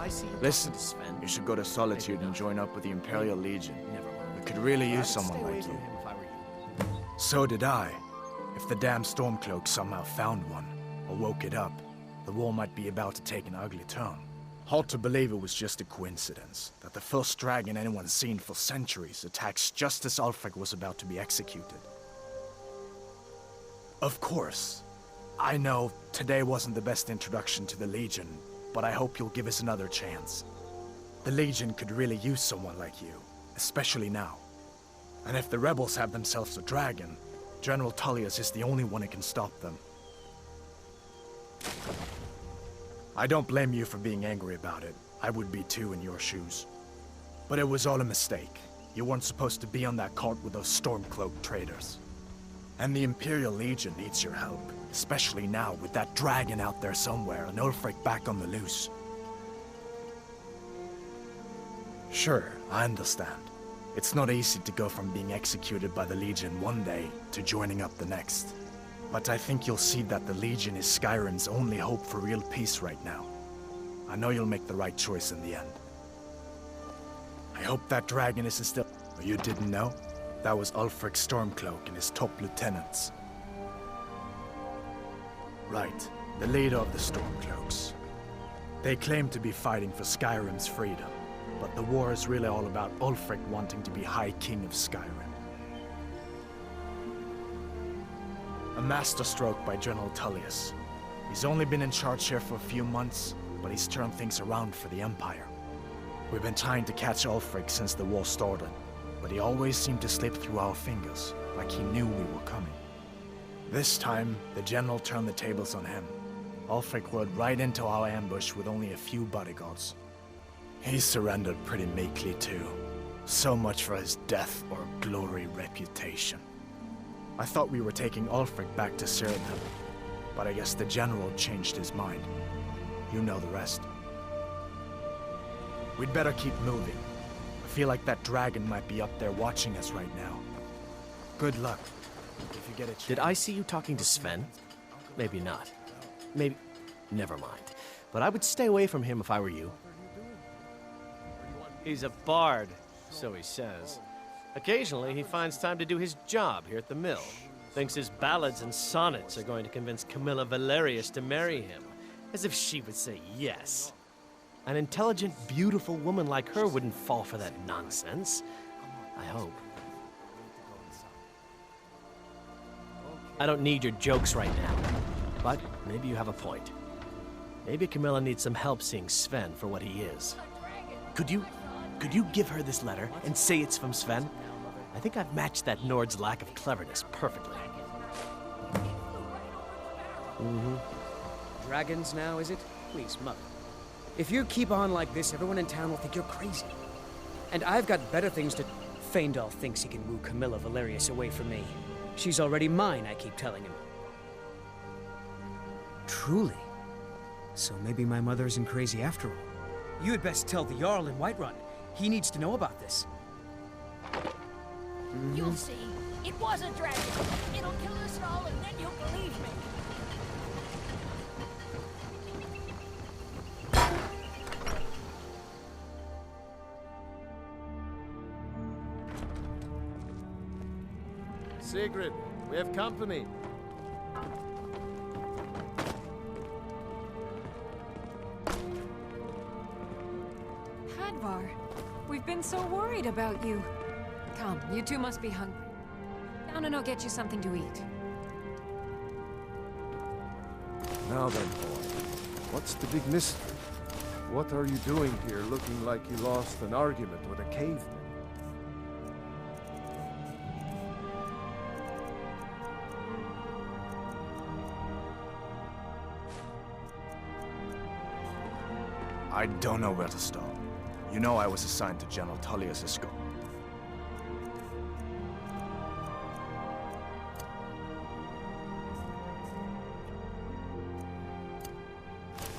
I see you Listen, talking to Sven? you should go to Solitude and join up with the Imperial Legion. Never mind. We could really I would use stay someone away like from you. him if I were you. So did I. If the damn Stormcloak somehow found one, or woke it up, the war might be about to take an ugly turn. Hard to believe it was just a coincidence, that the first dragon anyone's seen for centuries attacks just as Ulfric was about to be executed. Of course, I know today wasn't the best introduction to the Legion, but I hope you'll give us another chance. The Legion could really use someone like you, especially now. And if the rebels have themselves a dragon, General Tullius is the only one who can stop them. I don't blame you for being angry about it. I would be too in your shoes. But it was all a mistake. You weren't supposed to be on that cart with those Stormcloak traitors. And the Imperial Legion needs your help, especially now with that dragon out there somewhere and Ulfric back on the loose. Sure, I understand. It's not easy to go from being executed by the Legion one day to joining up the next. But I think you'll see that the Legion is Skyrim's only hope for real peace right now. I know you'll make the right choice in the end. I hope that dragon isn't still... Oh, you didn't know? That was Ulfric Stormcloak and his top lieutenants. Right, the leader of the Stormcloaks. They claim to be fighting for Skyrim's freedom, but the war is really all about Ulfric wanting to be High King of Skyrim. A masterstroke by General Tullius. He's only been in charge here for a few months, but he's turned things around for the Empire. We've been trying to catch Ulfric since the war started, but he always seemed to slip through our fingers, like he knew we were coming. This time, the General turned the tables on him. Ulfric rode right into our ambush with only a few bodyguards. He surrendered pretty meekly too. So much for his death or glory reputation. I thought we were taking Ulfric back to Cyrodiil, but I guess the General changed his mind. You know the rest. We'd better keep moving. I feel like that dragon might be up there watching us right now. Good luck, if you get a chance. Did I see you talking to Sven? Maybe not. Maybe... Never mind. But I would stay away from him if I were you. He's a bard, so he says. Occasionally, he finds time to do his job here at the mill. Thinks his ballads and sonnets are going to convince Camilla Valerius to marry him. As if she would say yes. An intelligent, beautiful woman like her wouldn't fall for that nonsense. I hope. I don't need your jokes right now. But maybe you have a point. Maybe Camilla needs some help seeing Sven for what he is. Could you give her this letter and say it's from Sven? I think I've matched that Nord's lack of cleverness perfectly. Dragons now, is it? Please, Mother. If you keep on like this, everyone in town will think you're crazy. And I've got better things to... Feindal thinks he can woo Camilla Valerius away from me. She's already mine, I keep telling him. Truly? So maybe my mother isn't crazy after all. You had best tell the Jarl in Whiterun. He needs to know about this. You'll see. It was a dragon. It'll kill us all, and then you'll believe me. Sigrid, we have company. Hadvar, we've been so worried about you. Come, you two must be hungry. Down and I'll get you something to eat. Now then, boy, what's the big mystery? What are you doing here looking like you lost an argument with a caveman? I don't know where to start. You know I was assigned to General Tullius' scope.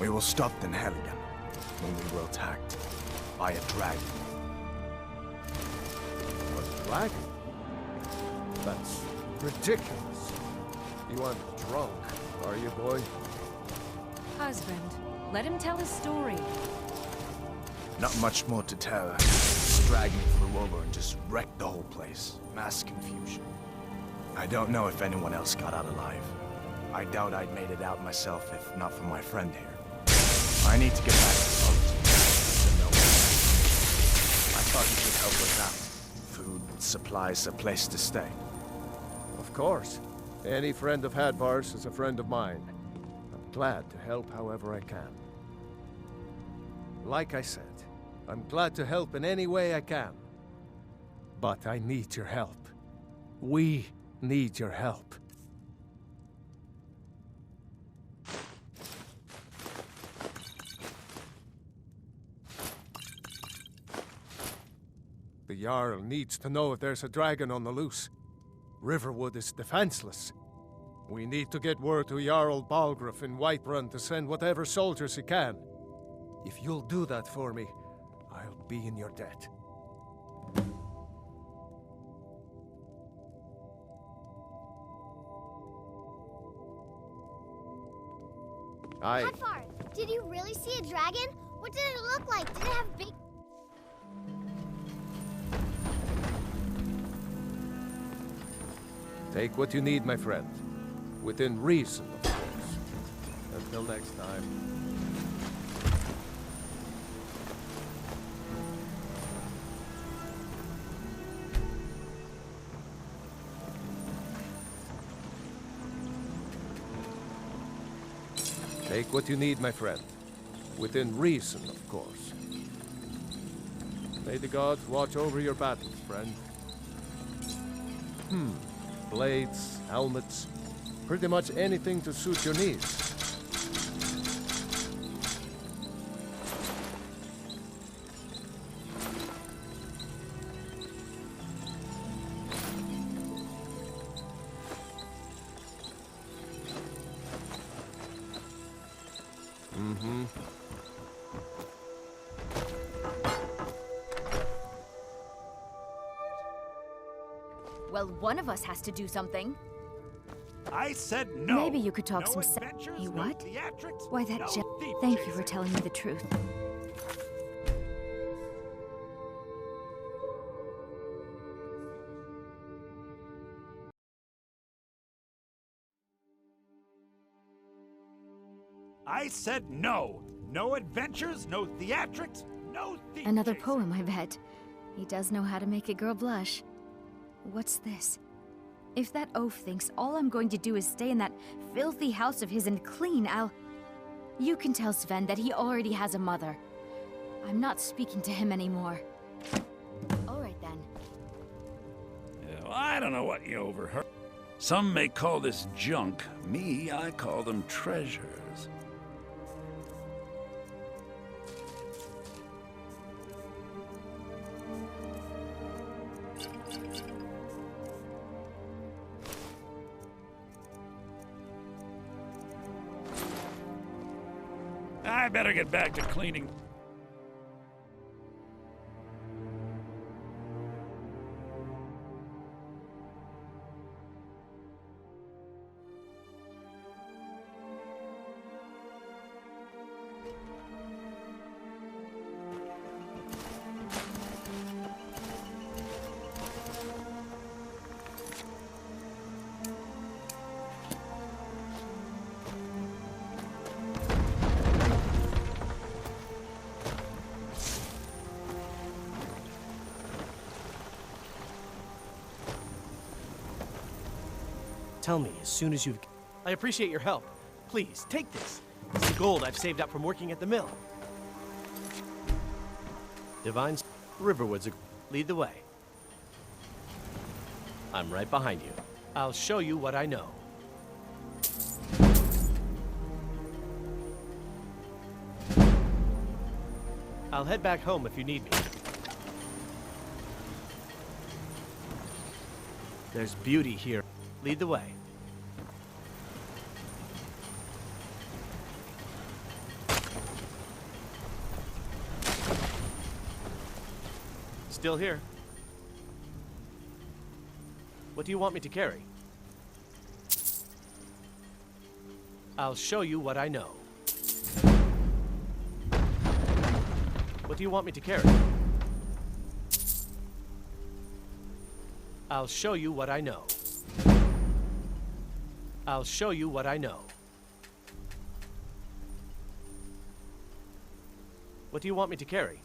We were stopped in Helgen when we were attacked by a dragon. A dragon? That's ridiculous. You aren't drunk, are you, boy? Husband, let him tell his story. Not much more to tell. This dragon flew over and just wrecked the whole place. Mass confusion. I don't know if anyone else got out alive. I doubt I'd made it out myself if not for my friend here. I need to get back to the boat. I thought you could help us out. Food, supplies, a place to stay. Of course. Any friend of Hadvar's is a friend of mine. I'm glad to help however I can. Like I said, I'm glad to help in any way I can. But I need your help. We need your help. The Jarl needs to know if there's a dragon on the loose. Riverwood is defenseless. We need to get word to Jarl Balgruuf in Whiterun to send whatever soldiers he can. If you'll do that for me, I'll be in your debt. Hadvar, did you really see a dragon? What did it look like? Did it have big... Take what you need, my friend. Within reason, of course. Until next time. Take what you need, my friend. Within reason, of course. May the gods watch over your battles, friend. Blades, helmets, pretty much anything to suit your needs. Well, one of us has to do something. I said no. Maybe you could talk No some sense. adventures, You no what? theatrics, Why, that no Jen. thief Thank you for chasing. telling me the truth. I said no. No adventures, no theatrics, no thief Another chasing. poem, I bet. He does know how to make a girl blush. What's this? If that oaf thinks all I'm going to do is stay in that filthy house of his and clean, You can tell Sven that he already has a mother. I'm not speaking to him anymore. All right, then. Yeah, well, I don't know what you overheard. Some may call this junk. Me, I call them treasures. I better get back to cleaning. Tell me as soon as you've... I appreciate your help. Please, take this. It's the gold I've saved up from working at the mill. Divine Riverwoods, lead the way. I'm right behind you. I'll show you what I know. I'll head back home if you need me. There's beauty here. Lead the way. Still here. What do you want me to carry? I'll show you what I know. What do you want me to carry? I'll show you what I know. I'll show you what I know. What do you want me to carry?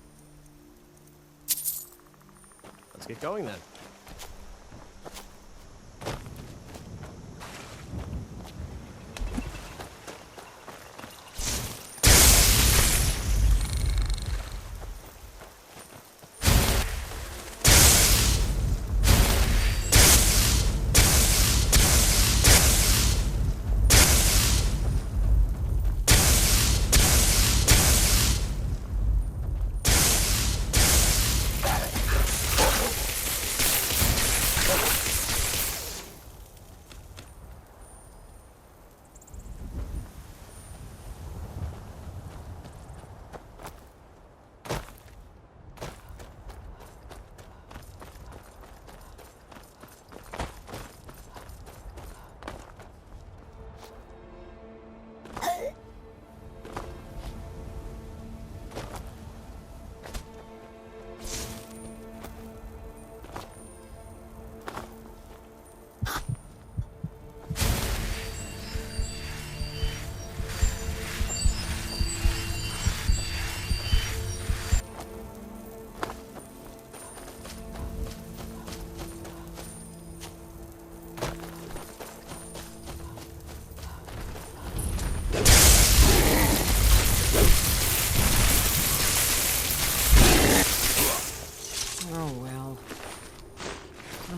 Let's get going then.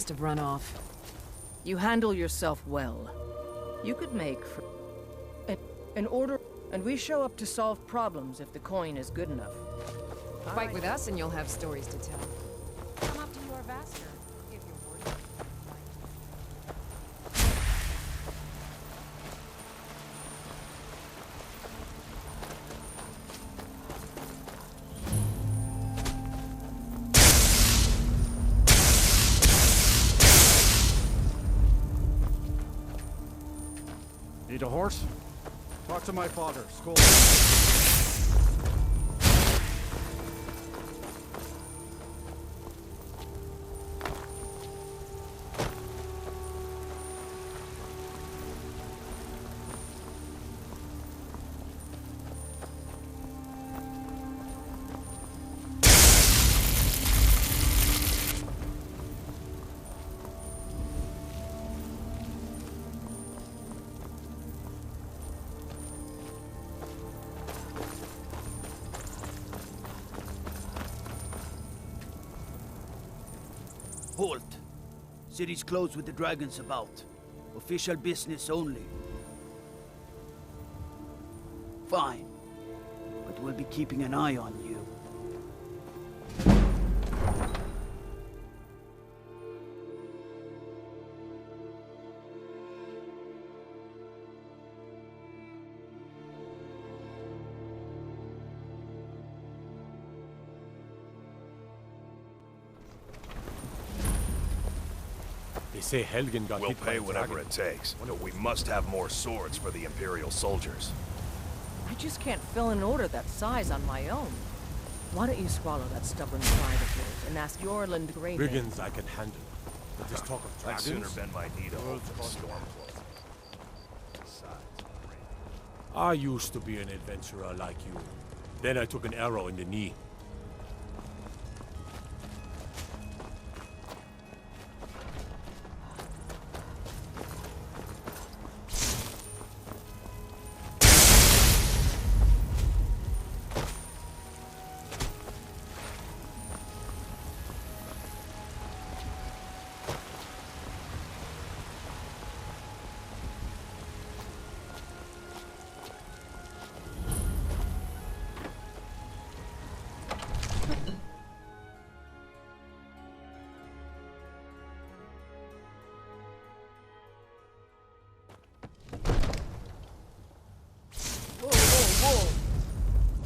Have run off. You handle yourself well. You could make an order, and we show up to solve problems if the coin is good enough. Fight with us and you'll have stories to tell. Come up to your Vaster, if you're worried. Need a horse? Talk to my father. Skull. Halt! City's closed with the dragons about. Official business only. Fine. But we'll be keeping an eye on you. They say Helgen got We'll hit by pay a whatever dragon. it takes. But we must have more swords for the Imperial soldiers. I just can't fill an order that size on my own. Why don't you swallow that stubborn pride of yours and ask Yorland Greyman? Brigands I can handle. But this talk of I'd dragons? sooner bend my knee to hope than Stormcloak. I used to be an adventurer like you. Then I took an arrow in the knee.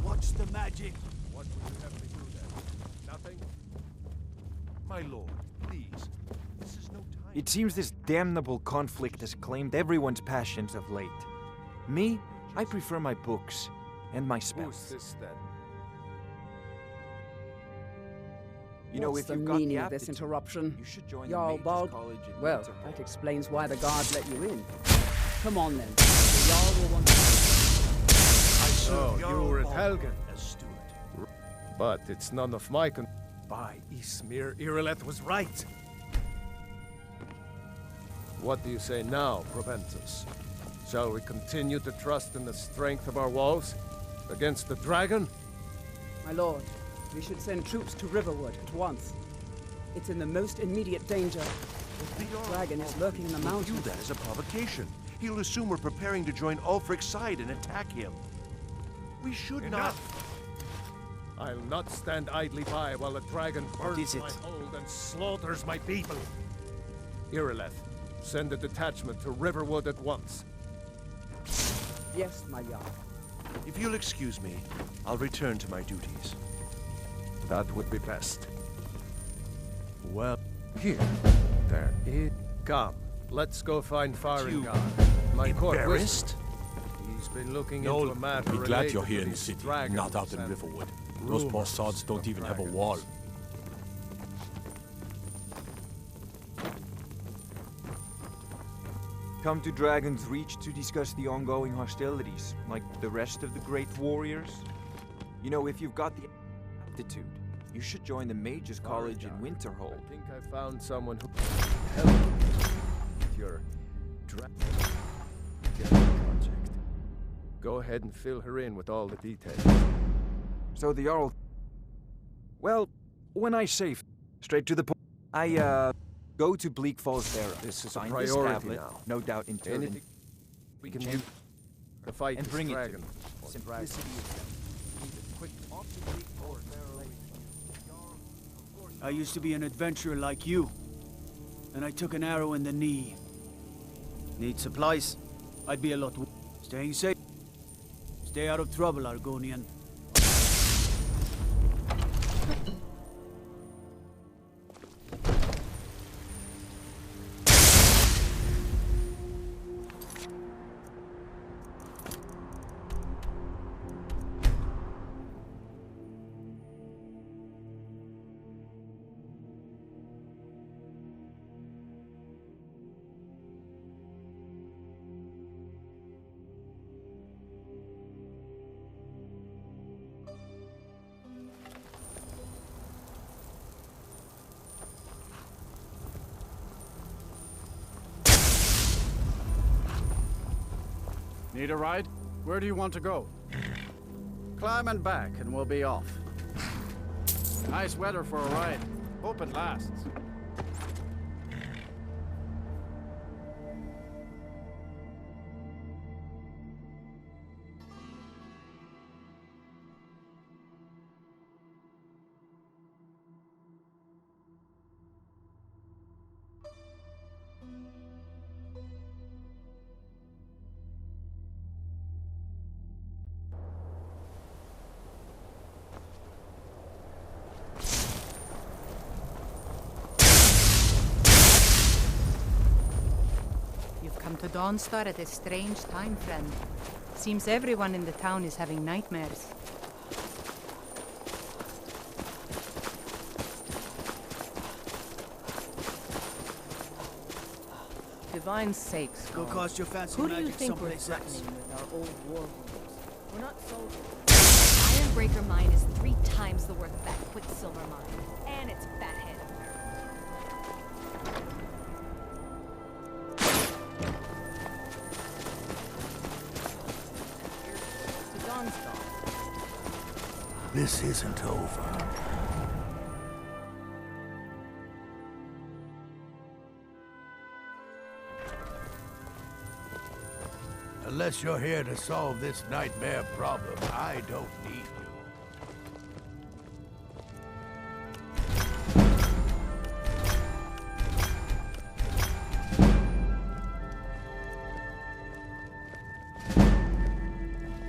What's the magic? What will you have me do then? Nothing? My lord, please. This is no time. It seems this damnable conflict has claimed everyone's passions of late. Me, I prefer my books and my spells. Who's this then? You know, What's if the you've got meaning the of this aptitude, interruption? you should join Jarl the Mages Bald? College in Well, Winterhold. that explains why the guard let you in. Come on then. The Jarl will want to... Oh, you were at Helgen. As steward. But it's none of my By Ismir, Irileth was right. What do you say now, Proventus? Shall we continue to trust in the strength of our walls? Against the dragon? My lord, we should send troops to Riverwood at once. It's in the most immediate danger. The dragon is lurking in the mountains. View that as a provocation. He'll assume we're preparing to join Ulfric's side and attack him. We should not... I'll not stand idly by while the dragon burns my hold and slaughters my people. Irileth, send a detachment to Riverwood at once. Yes, my Jarl. If you'll excuse me, I'll return to my duties. That would be best. Well, here. There it... Come, let's go find Faringar. My court embarrassed? He's been looking No, into a matter be glad related you're here to in the these city, dragons not out in and Riverwood. Those poor sods don't even have a wall. Come to Dragon's Reach to discuss the ongoing hostilities, like the rest of the great warriors. You know, if you've got the aptitude, you should join the Mages College in Winterhold. I think I found someone who can help with your project. Go ahead and fill her in with all the details. So the Jarl... Well, when I say straight to the point, I, go to Bleak Falls Barrow. This is a find priority this tablet, now. no doubt in turn. Anything we can do to fight and this bring dragon. it to simplicity. I used to be an adventurer like you. And I took an arrow in the knee. Need supplies? I'd be a lot... Staying safe. Stay out of trouble, Argonian. Need a ride? Where do you want to go? Climb and back, and we'll be off. Nice weather for a ride. Hope it lasts. Come to Dawnstar at a strange time, friend. Seems everyone in the town is having nightmares. Divine sakes, Go cast your fancy who do you magic think we're someplace else. threatening with our old war wounds? We're not soldiers. Ironbreaker mine is 3 times the worth of that Quicksilver mine. And it's fathead. This isn't over. Unless you're here to solve this nightmare problem, I don't need you.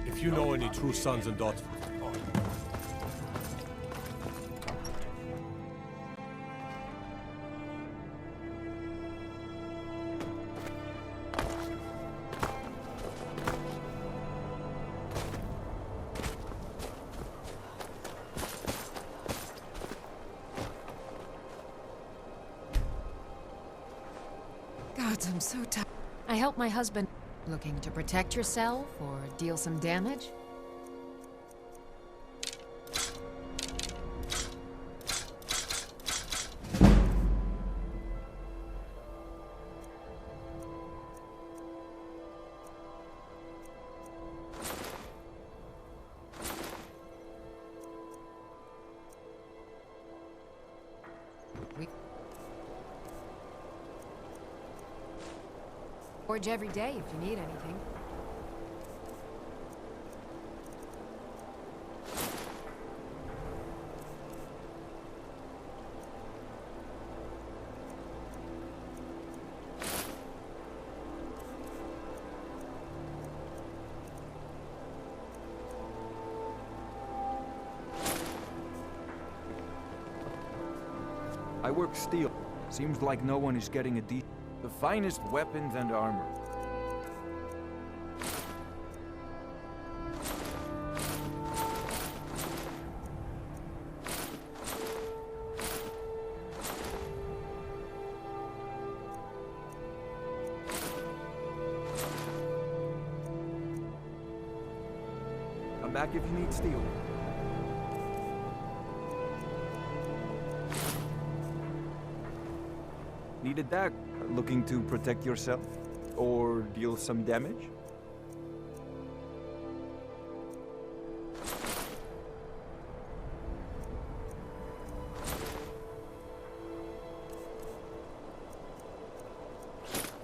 If you know any true sons and daughters... gods, I'm so tired. I helped my husband. Looking to protect yourself or deal some damage? Forge every day if you need anything. I work steel. Seems like no one is getting the finest weapons and armor. Come back if you need steel. Needed that? Looking to protect yourself? Or deal some damage?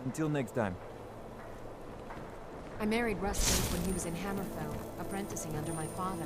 Until next time. I married Rusty when he was in Hammerfell, apprenticing under my father.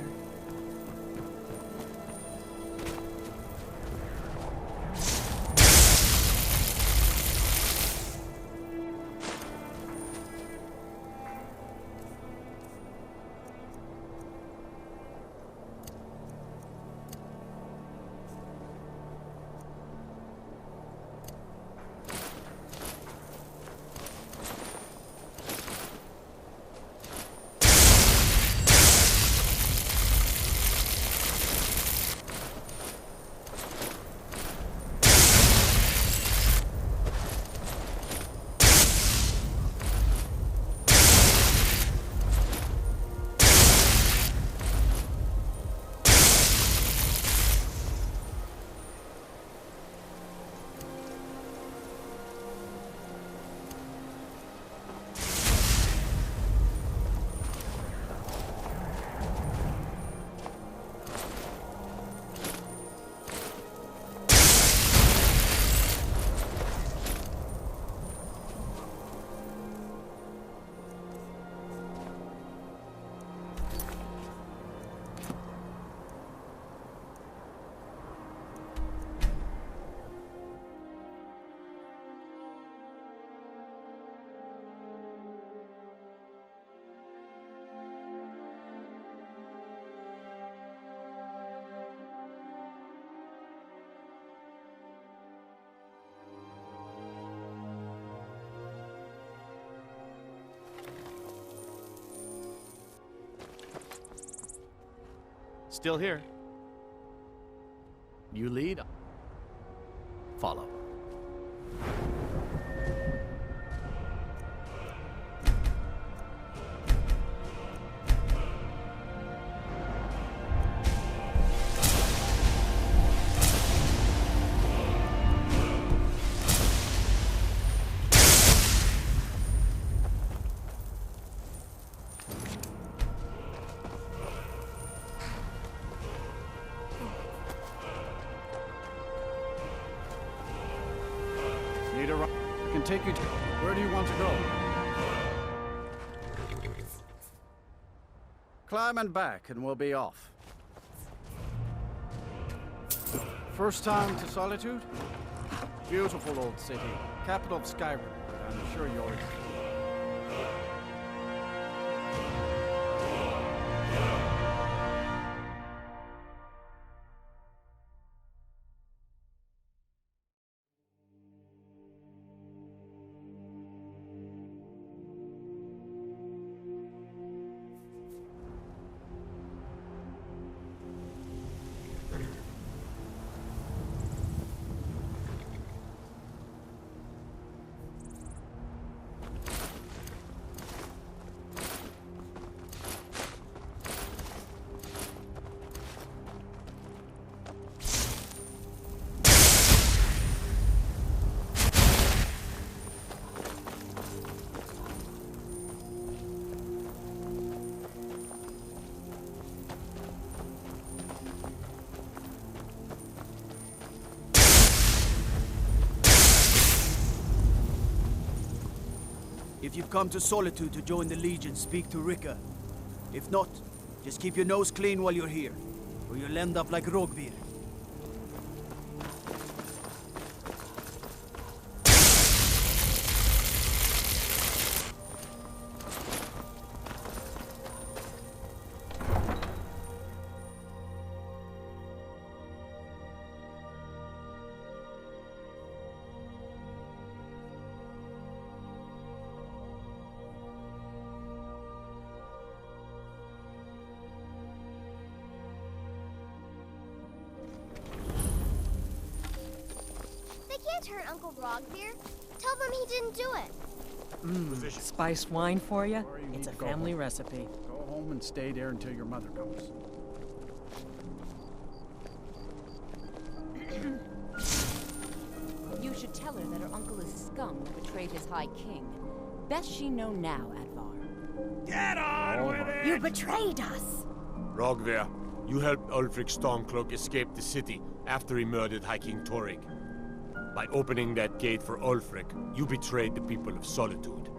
Still here. You lead. Follow. Need a ride? I can take you to... Where do you want to go? Climb and back, and we'll be off. First time to Solitude? Beautiful old city. Capital of Skyrim. I'm sure you're... If you've come to Solitude to join the Legion, speak to Rika. If not, just keep your nose clean while you're here, or you'll end up like Rogbir. Turn Uncle Rogbir. Tell them he didn't do it. Spiced wine for you? It's a family recipe. Go home and stay there until your mother comes. You should tell her that her uncle is scum who betrayed his High King. Best she know now, Advar. Get on with it! You betrayed us! Rogbir, you helped Ulfric Stormcloak escape the city after he murdered High King Torrig. By opening that gate for Ulfric, you betrayed the people of Solitude.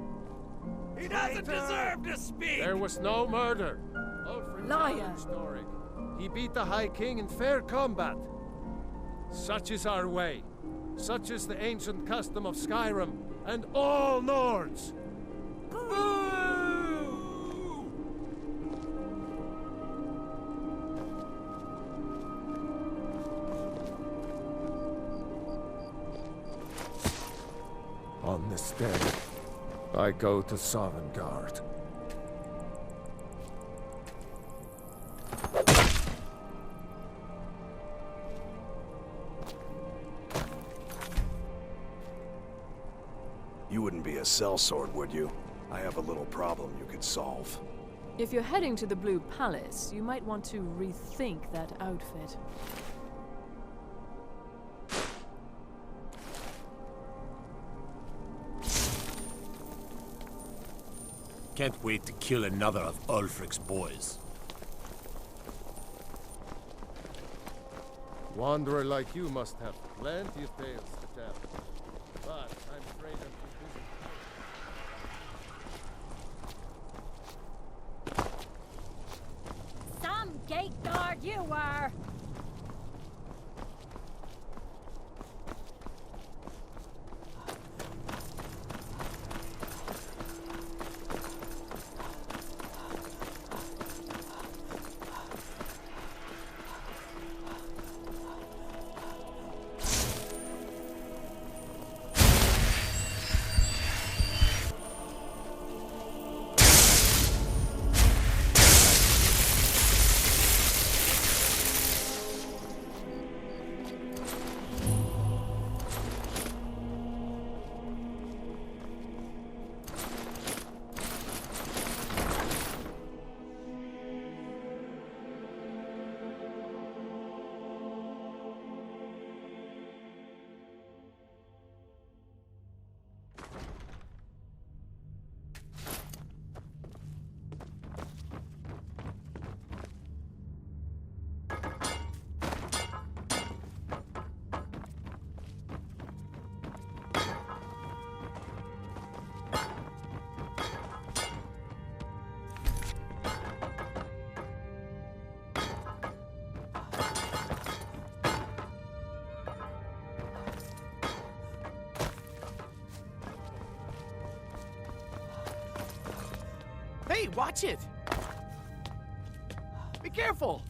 He doesn't deserve to speak! There was no murder. Ulfric Liar! Torrig. He beat the High King in fair combat. Such is our way. Such is the ancient custom of Skyrim and all Nords. On this day, I go to Sovngarde. You wouldn't be a sellsword, would you? I have a little problem you could solve. If you're heading to the Blue Palace, you might want to rethink that outfit. Can't wait to kill another of Ulfric's boys. Wanderer like you must have plenty of tales to tell. But I'm afraid I'm too busy. Some gate guard you were! Hey, watch it! Be careful!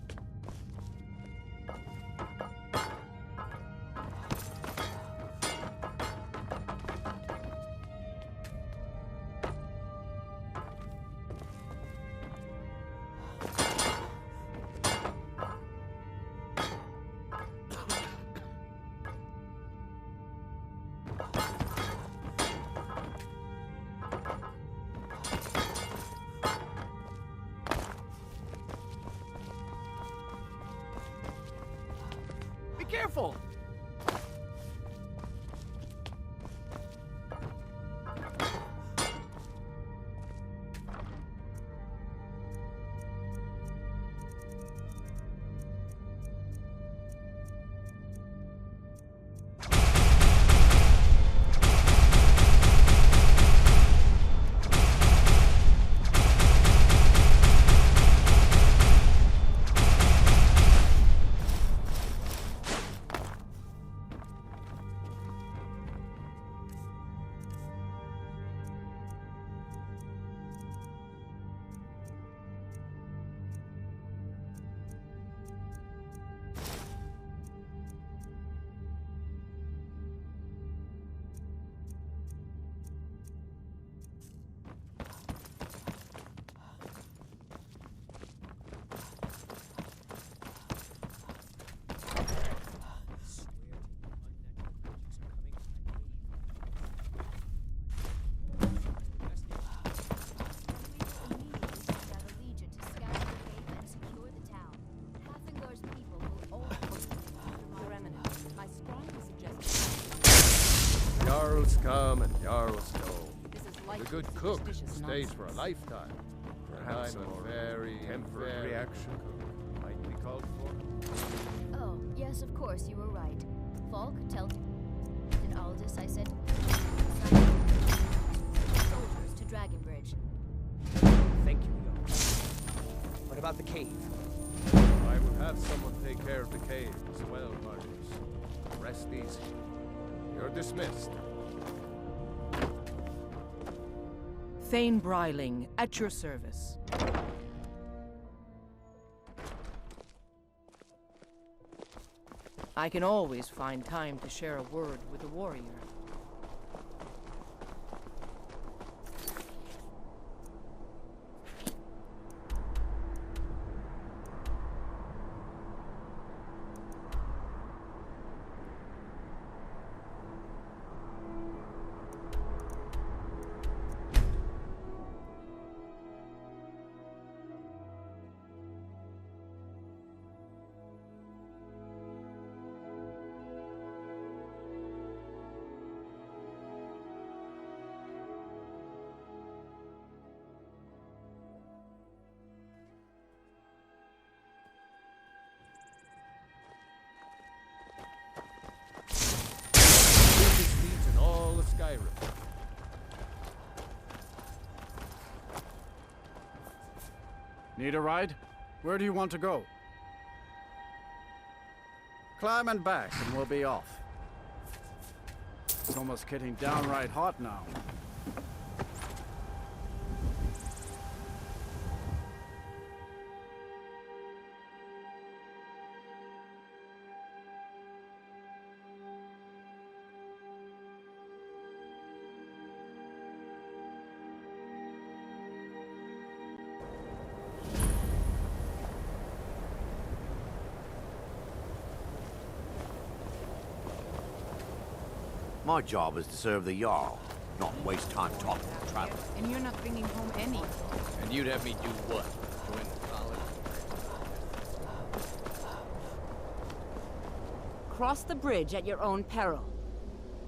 Careful! come and Jarl's go. The good cook stays for a lifetime. Perhaps I'm a a very temporary reaction might be called for. Oh, yes, of course, you were right. Falk, tell in Aldous I said soldiers to Dragonbridge. Thank you, Yo. What about the cave? I will have someone take care of the cave as well, Marcus. Rest easy. You're dismissed. Thane Bryling, at your service. I can always find time to share a word with a warrior. Speeds in all of Skyrim. Need a ride? Where do you want to go? Climb and back, and we'll be off. It's almost getting downright hot now. My job is to serve the Jarl, not waste time talking to travelers. And you're not bringing home any. And you'd have me do what? Join the college? Cross the bridge at your own peril.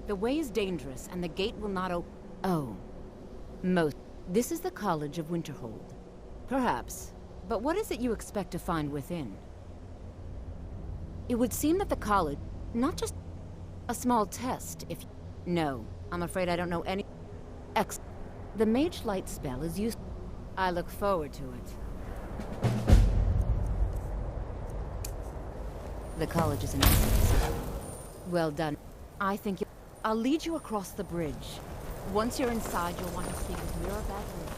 The way is dangerous, and the gate will not open. Oh. This is the College of Winterhold. Perhaps. But what is it you expect to find within? It would seem that the college... Not just a small test, if... No. I'm afraid I don't know any... The Mage Light spell is used... I look forward to it. The college is in essence. Well done. I think I'll lead you across the bridge. Once you're inside, you'll want to speak with Mirabeth and...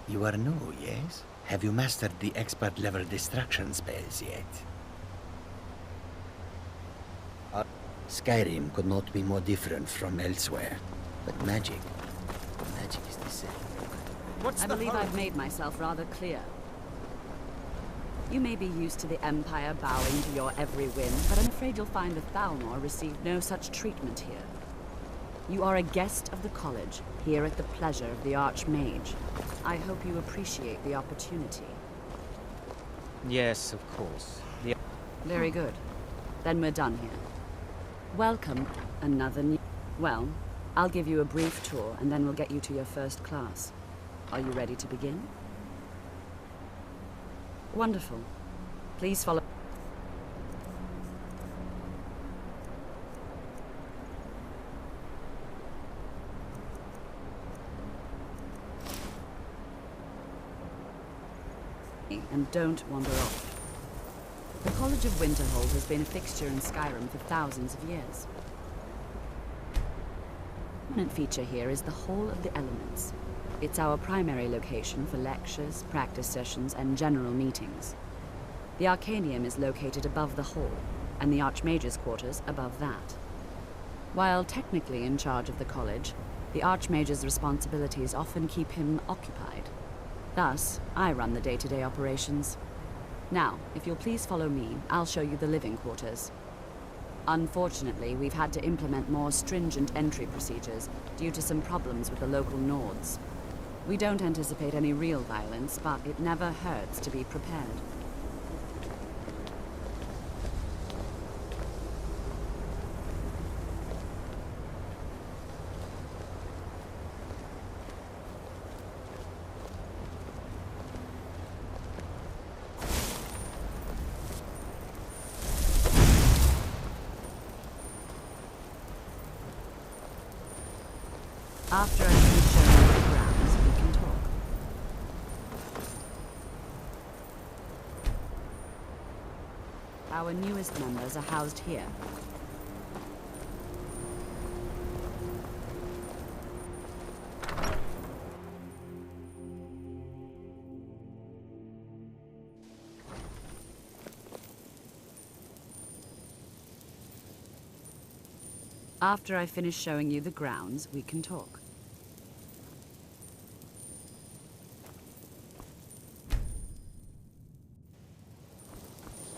You are new, yes? Have you mastered the expert-level distraction spells yet? Skyrim could not be more different from elsewhere. But magic is the same. I believe I've made myself rather clear. You may be used to the Empire bowing to your every whim, but I'm afraid you'll find the Thalmor received no such treatment here. You are a guest of the college, here at the pleasure of the Archmage. I hope you appreciate the opportunity. Yes, of course. Very good. Then we're done here. Welcome, another new... Well, I'll give you a brief tour, and then we'll get you to your first class. Are you ready to begin? Wonderful. Please follow... and don't wander off. The College of Winterhold has been a fixture in Skyrim for thousands of years. The prominent feature here is the Hall of the Elements. It's our primary location for lectures, practice sessions, and general meetings. The Arcanium is located above the hall, and the Archmage's quarters above that. While technically in charge of the college, The Archmage's responsibilities often keep him occupied. Thus, I run the day-to-day operations. Now, if you'll please follow me, I'll show you the living quarters. Unfortunately, we've had to implement more stringent entry procedures due to some problems with the local Nords. We don't anticipate any real violence, but it never hurts to be prepared. After I finish showing you the grounds, we can talk. Our newest members are housed here. After I finish showing you the grounds, we can talk.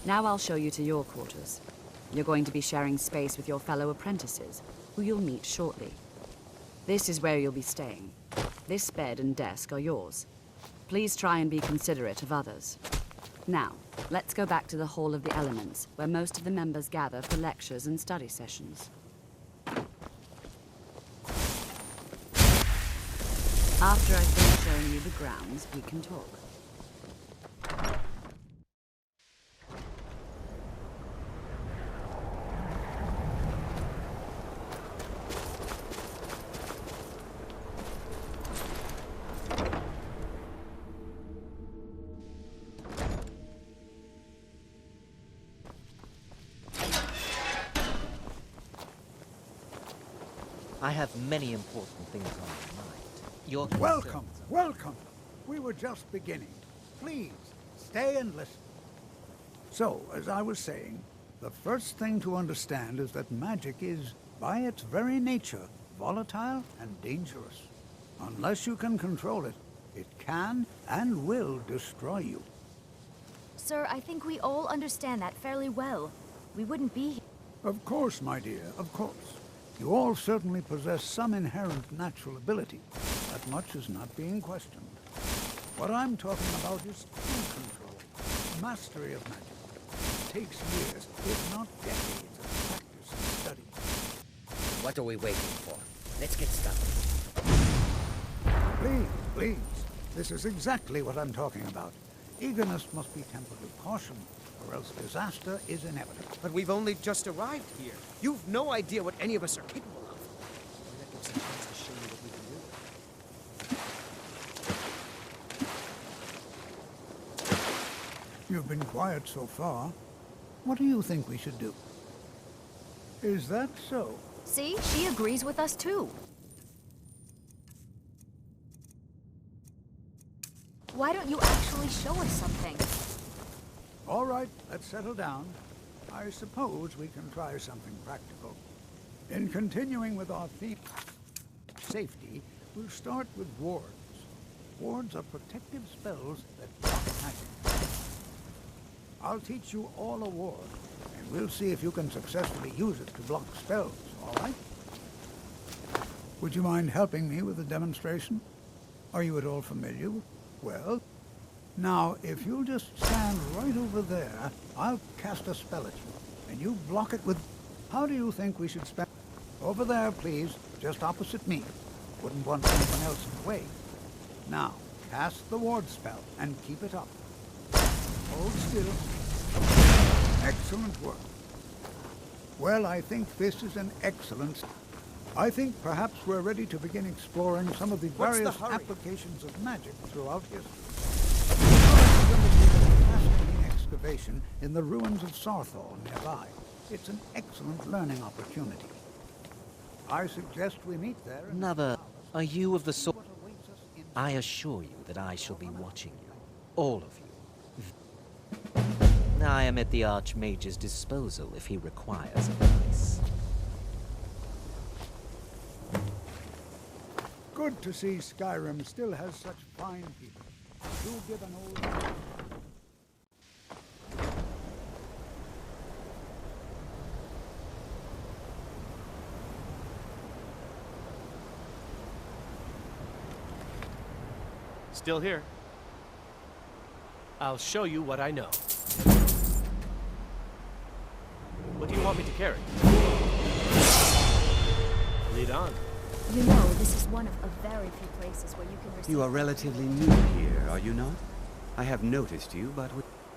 Now I'll show you to your quarters. You're going to be sharing space with your fellow apprentices, who you'll meet shortly. This is where you'll be staying. This bed and desk are yours. Please try and be considerate of others. Now, let's go back to the Hall of the Elements, where most of the members gather for lectures and study sessions. After I've finished showing you the grounds, we can talk. I have many important things on my mind. Your Welcome, welcome. We were just beginning. Please, stay and listen. So, as I was saying, the first thing to understand is that magic is, by its very nature, volatile and dangerous. Unless you can control it, it can and will destroy you. Sir, I think we all understand that fairly well. We wouldn't be here. Of course, my dear, of course. You all certainly possess some inherent natural ability. That much is not being questioned. What I'm talking about is true control, mastery of magic. It takes years, if not decades, of practice and study. What are we waiting for? Let's get started. Please, please. This is exactly what I'm talking about. Eagerness must be tempered with caution, or else disaster is inevitable. But we've only just arrived here. You've no idea what any of us are capable of. That gives us a chance to show you what we can do. You've been quiet so far. What do you think we should do? Is that so? See, she agrees with us too. Why don't you actually show us something? All right, let's settle down. I suppose we can try something practical. In continuing with our theme, safety, we'll start with wards. Wards are protective spells that block magic. I'll teach you all a ward, and we'll see if you can successfully use it to block spells, all right? Would you mind helping me with the demonstration? Are you at all familiar? Well, now, if you'll just stand right over there, I'll cast a spell at you, and you block it with... How do you think we should spell? Over there, please, just opposite me. Wouldn't want anyone else in the way. Now, cast the ward spell, and keep it up. Hold still. Excellent work. Well, I think this is an excellent... I think perhaps we're ready to begin exploring some of the various applications of magic throughout history. Fascinating excavation in the ruins of Sarthal nearby. It's an excellent learning opportunity. I suggest we meet there. Another, are you of the sort? I assure you that I shall be watching you, all of you. I am at the Archmage's disposal if he requires advice. good to see Skyrim still has such fine people. Do give an old... Still here. I'll show you what I know. What do you want me to carry? Lead on. You know, this is one of a very few places where you can receive... You are relatively new here, are you not? I have noticed you, but...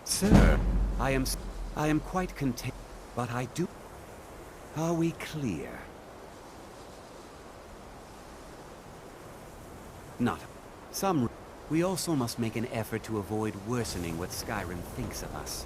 Sir, I am quite content, but I do... Are we clear? Not... Some... We also must make an effort to avoid worsening what Skyrim thinks of us.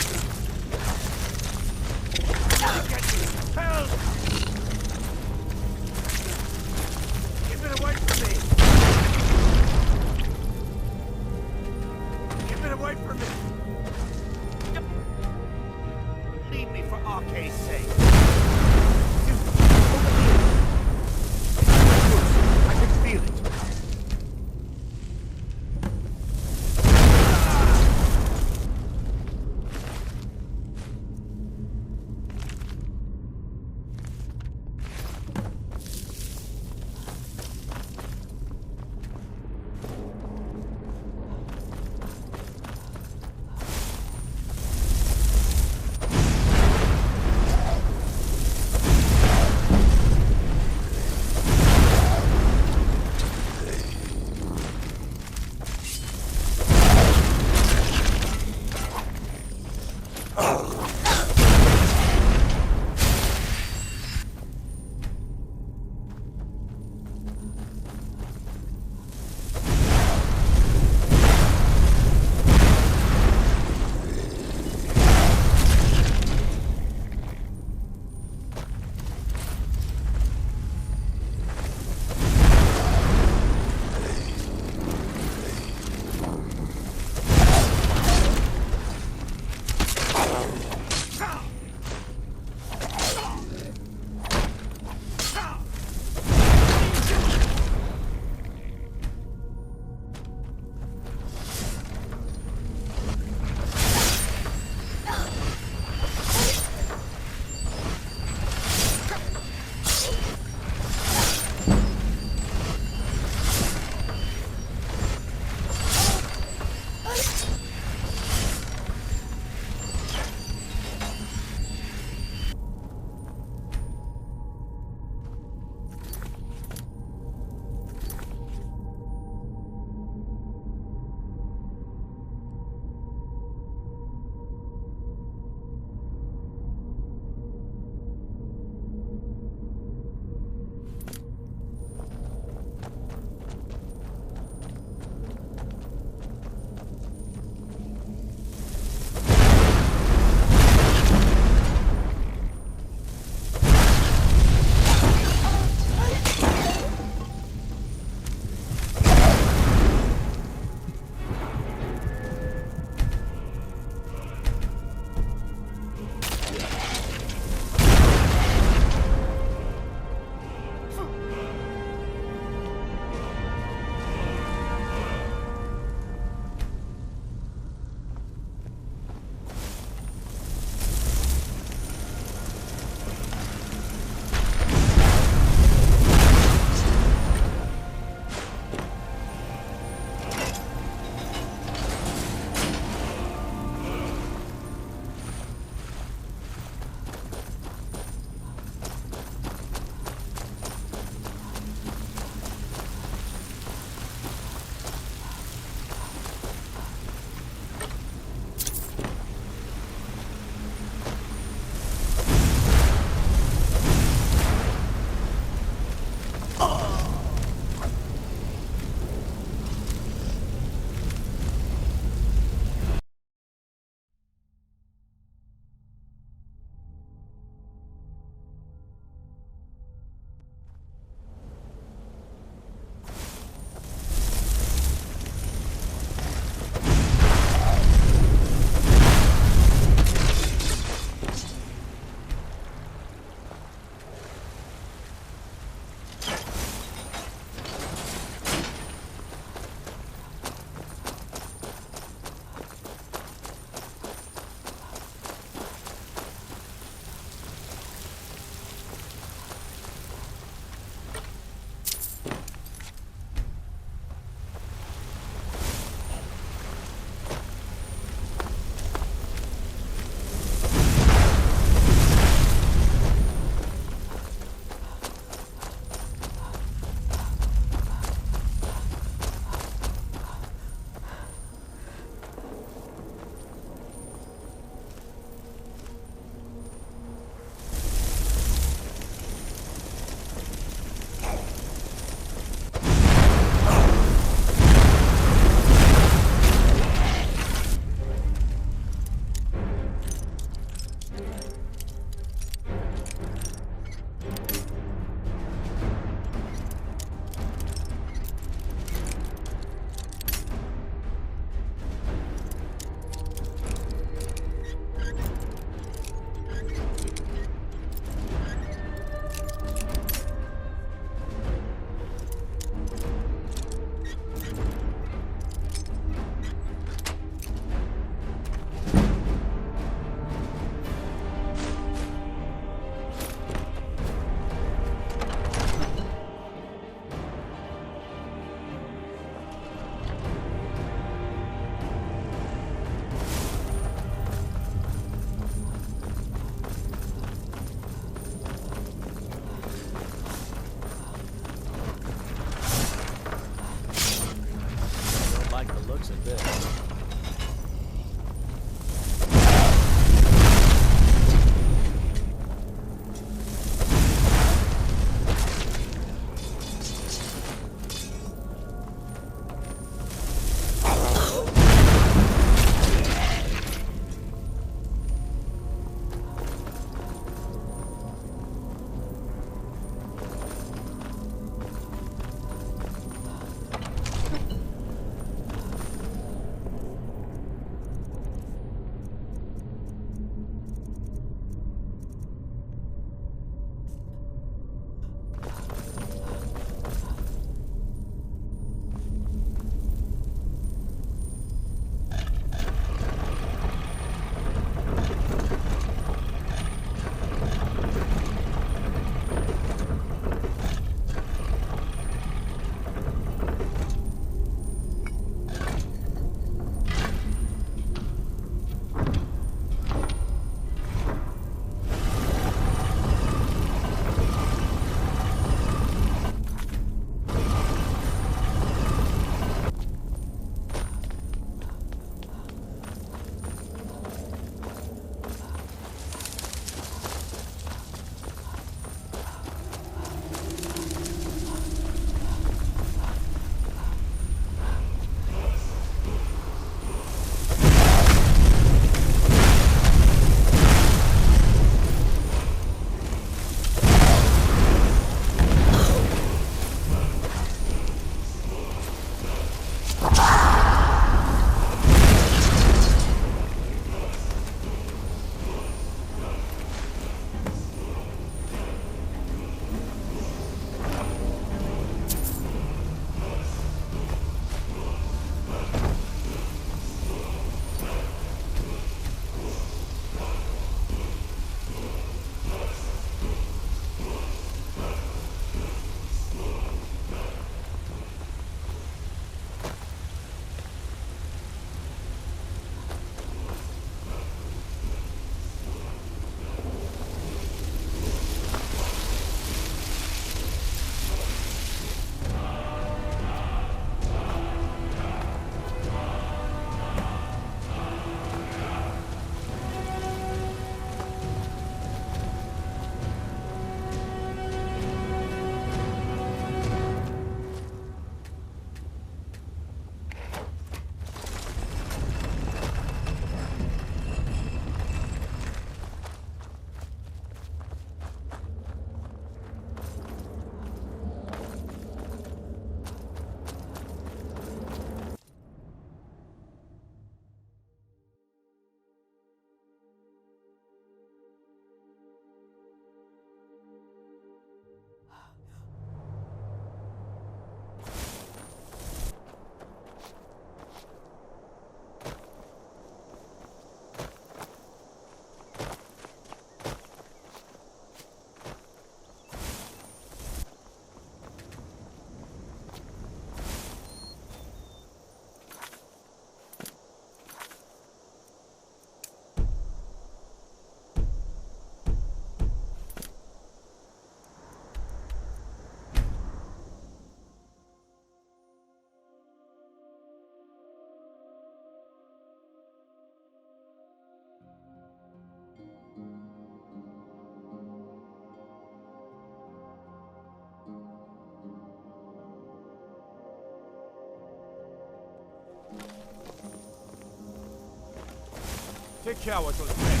Take care with those men.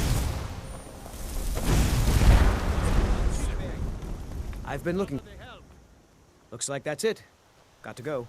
I've been looking. Looks like that's it. Got to go.